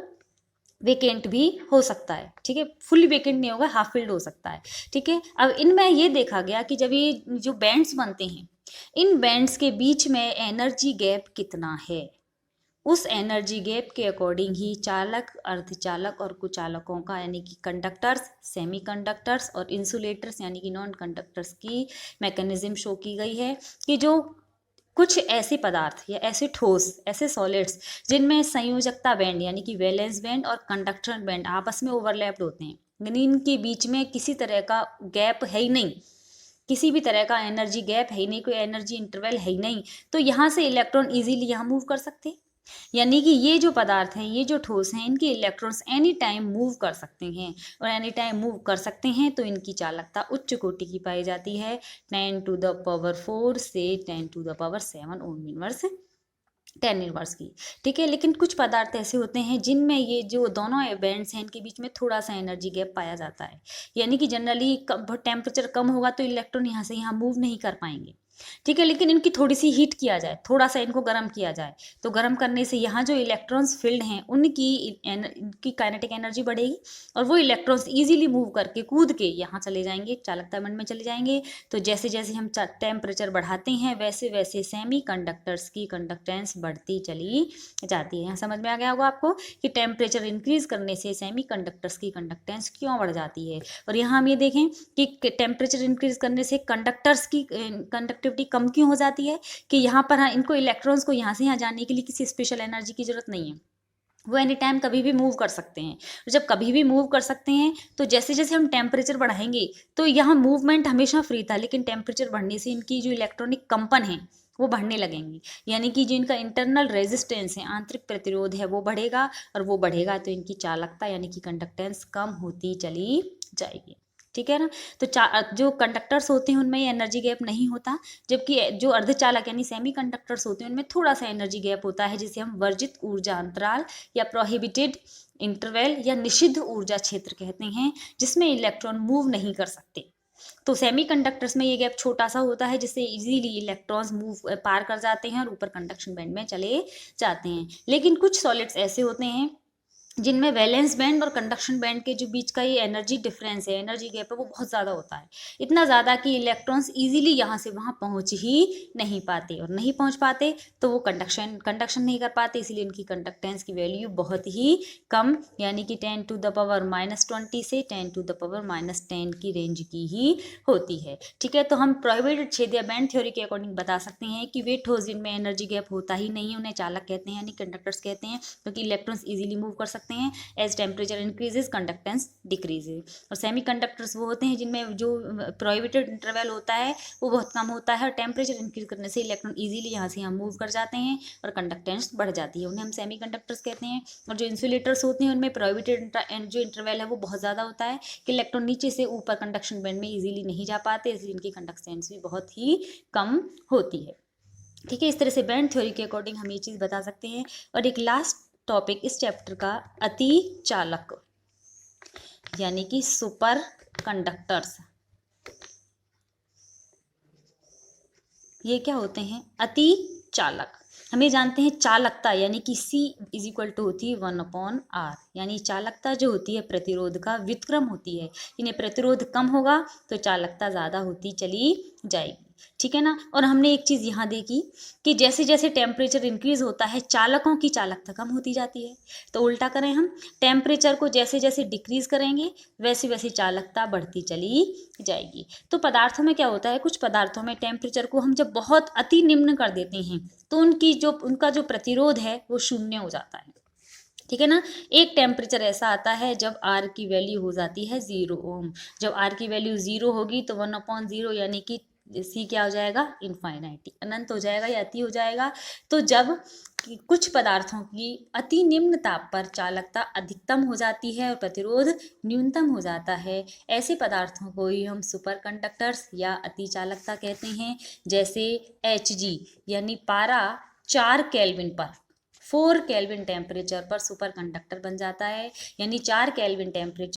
वेकेंट भी हो सकता है। ठीक है, फुली वेकेंट नहीं होगा, हाफ फिल्ड हो सकता है। ठीक है, अब इनमें ये देखा गया कि जब ये जो बैंड्स बनते हैं, इन बैंड्स के बीच में एनर्जी गैप कितना है, उस एनर्जी गैप के अकॉर्डिंग ही चालक, अर्धचालक और कुचालकों का यानी कि कंडक्टर्स, सेमीकंडक्टर्स और इंसुलेटर्स यानी कि नॉन कंडक्टर्स की मैकेनिज्म शो की गई है कि जो कुछ ऐसे पदार्थ या ऐसे ठोस, ऐसे सॉलिड्स जिनमें संयोजकता बैंड यानी कि वैलेंस बैंड और कंडक्शन बैंड आपस में ओवरलैप्ड होते हैं, यानी इनके बीच में किसी तरह का गैप है ही नहीं, किसी भी तरह का एनर्जी गैप है ही नहीं, कोई एनर्जी इंटरवल है ही नहीं, तो यहाँ से इलेक्ट्रॉन इजीली यहाँ मूव कर सकते हैं। यानी कि ये जो पदार्थ हैं, ये जो ठोस हैं, इनके इलेक्ट्रॉन्स एनी टाइम मूव कर सकते हैं, और एनी टाइम मूव कर सकते हैं तो इनकी चालकता उच्च कोटि की पाई जाती है, 10⁴ से 10⁷ ओम इनवर्स 10 इनवर्स की। ठीक है, लेकिन कुछ पदार्थ ऐसे होते हैं जिनमें ये जो दोनों बैंड्स हैं इनके बीच में थोड़ा सा एनर्जी गैप पाया जाता है, यानी कि जनरली टेम्परेचर कम होगा तो इलेक्ट्रॉन यहाँ से यहाँ मूव नहीं कर पाएंगे, ठीक है। लेकिन इनकी थोड़ी सी हीट किया जाए, थोड़ा सा इनको गर्म किया जाए, तो गर्म करने से यहाँ जो इलेक्ट्रॉन्स फील्ड हैं उनकी काइनेटिक एनर्जी बढ़ेगी और वो इलेक्ट्रॉन्स इजीली मूव करके कूद के यहाँ चले जाएंगे, चालकता बैंड में चले जाएंगे। तो जैसे जैसे हम टेम्परेचर बढ़ाते हैं वैसे वैसे सेमी कंडक्टर्स की कंडक्टेंस बढ़ती चली जाती है। यहाँ समझ में आ गया होगा आपको कि टेम्परेचर इंक्रीज करने से सेमी कंडक्टर्स की कंडक्टेंस क्यों बढ़ जाती है। और यहाँ हम ये देखें कि टेम्परेचर इंक्रीज करने से कंडक्टर्स की कंडक्टिविटी कम क्यों हो जाती है, कि यहाँ पर इनको इलेक्ट्रॉन्स को यहाँ से यहाँ जाने के लिए किसी स्पेशल एनर्जी की जरूरत नहीं है, वो एनी टाइम कभी भी मूव कर सकते हैं। तो जब कभी भी मूव कर सकते हैं तो जैसे जैसे हम टेम्परेचर बढ़ाएंगे तो यहाँ मूवमेंट हमेशा फ्री था, लेकिन टेम्परेचर बढ़ने से इनकी जो इलेक्ट्रॉनिक कंपन है वो बढ़ने लगेंगी, यानी कि जो इनका इंटरनल रेजिस्टेंस है, आंतरिक प्रतिरोध है, वो बढ़ेगा और वो बढ़ेगा तो इनकी चालकता यानी कि कंडक्टेंस कम होती चली जाएगी। ठीक है ना। तो जो कंडक्टर्स होते हैं उनमें एनर्जी गैप नहीं होता, जबकि जो अर्धचालक यानी सेमी कंडक्टर्स होते हैं उनमें थोड़ा सा एनर्जी गैप होता है, जिसे हम वर्जित ऊर्जा अंतराल या प्रोहिबिटेड इंटरवल या निषिद्ध ऊर्जा क्षेत्र कहते हैं, जिसमें इलेक्ट्रॉन मूव नहीं कर सकते। तो सेमी कंडक्टर्स में ये गैप छोटा सा होता है, जिससे इजीली इलेक्ट्रॉन्स मूव पार कर जाते हैं और ऊपर कंडक्शन बैंड में चले जाते हैं। लेकिन कुछ सॉलिड्स ऐसे होते हैं जिनमें वैलेंस बैंड और कंडक्शन बैंड के जो बीच का ये एनर्जी डिफरेंस है, एनर्जी गैप है, वो बहुत ज़्यादा होता है, इतना ज़्यादा कि इलेक्ट्रॉन्स इजीली यहाँ से वहाँ पहुँच ही नहीं पाते, और नहीं पहुँच पाते तो वो कंडक्शन नहीं कर पाते, इसलिए इनकी कंडक्टेंस की वैल्यू बहुत ही कम यानी कि 10⁻⁻20 से 10⁻⁻10 की रेंज की ही होती है। ठीक है। तो हम प्रोहिबिटेड छेद या बैंड थ्योरी के अकॉर्डिंग बता सकते हैं कि वे ठोस जिनमें एनर्जी गैप होता ही नहीं है उन्हें चालक कहते हैं यानी कंडक्टर्स कहते हैं, क्योंकि इलेक्ट्रॉन्स इजीली मूव कर सकते हैं। As temperature increases conductance decreases. और सेमी कंडक्टर्स वो होते हैं जिनमें जो प्रोहिबिटेड इंटरवल होता है वो बहुत कम होता है, और टेम्परेचर इंक्रीज करने से इलेक्ट्रॉन इजीली यहाँ से यहाँ मूव कर जाते हैं और कंडक्टेंस बढ़ जाती है, उन्हें हम सेमी कंडक्टर्स कहते हैं। और जो इंसुलेटर्स होते हैं उनमें प्रोहिबिटेड जो इंटरवल है वो बहुत ज़्यादा होता है कि इलेक्ट्रॉन नीचे से ऊपर कंडक्शन बैंड में इजीली नहीं जा पाते, इसलिए इनकी कंडक्टेंस भी बहुत ही कम होती है। ठीक है। इस तरह से बैंड थ्योरी के अकॉर्डिंग हम ये चीज़ बता सकते हैं। और एक लास्ट टॉपिक इस चैप्टर का अति चालक यानी कि सुपर कंडक्टर्स। ये क्या होते हैं? अति चालक। हमें जानते हैं चालकता यानी कि C = होती है 1/R, यानी चालकता जो होती है प्रतिरोध का व्युत्क्रम होती है, इन्हें प्रतिरोध कम होगा तो चालकता ज़्यादा होती चली जाएगी। ठीक है ना। और हमने एक चीज़ यहाँ देखी कि जैसे जैसे टेम्परेचर इंक्रीज होता है चालकों की चालकता कम होती जाती है, तो उल्टा करें हम, टेम्परेचर को जैसे जैसे डिक्रीज करेंगे वैसे वैसे चालकता बढ़ती चली जाएगी। तो पदार्थों में क्या होता है, कुछ पदार्थों में टेम्परेचर को हम जब बहुत अति निम्न कर देते हैं तो उनका जो प्रतिरोध है वो शून्य हो जाता है। ठीक है ना। एक टेम्परेचर ऐसा आता है जब R की वैल्यू हो जाती है 0 ओम। जब R की वैल्यू 0 होगी तो 1/0 यानी कि C क्या हो जाएगा? इनफाइनाइटी, अनंत हो जाएगा या अति हो जाएगा। तो जब कुछ पदार्थों की अति निम्न ताप पर चालकता अधिकतम हो जाती है और प्रतिरोध न्यूनतम हो जाता है, ऐसे पदार्थों को ही हम सुपर कंडक्टर्स या अति चालकता कहते हैं। जैसे Hg यानी पारा 4 केल्विन पर 4 केल्विन टेम्परेचर पर सुपर कंडक्टर बन जाता है, यानी 4 केल्विन टेम्परेचर